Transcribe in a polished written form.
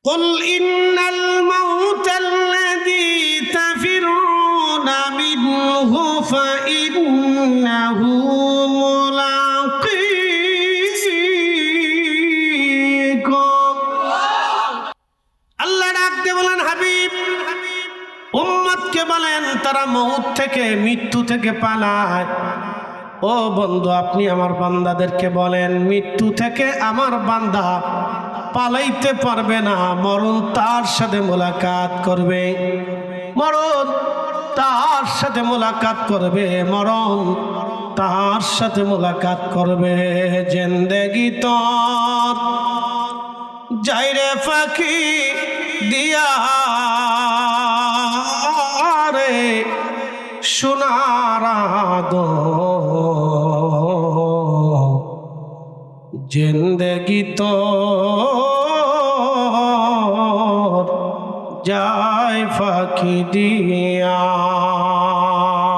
কুল ইন্নাল মাউতাল্লাযী তাফিরুনা মিনহু ফাইন্নাহু মুলাকীকুম। আল্লাহ ডাক দিয়ে বলেন, হাবিব উম্মতকে বলেন তারা মউত থেকে, মৃত্যু থেকে পালায়। ও বন্ধু, আপনি আমার বান্দাদেরকে বলেন মৃত্যু থেকে আমার বান্দা পালাইতে পারবে না। মরণ তার সাথে মোলাকাত করবে, মরণ তার সাথে মোলাকাত করবে, মরণ তার সাথে মোলাকাত করবে। জিন্দেগি তোর যাইরে ফাঁকি দিয়া রে সোনার জিন্দেগি তো যায় ফাঁকি দিয়া।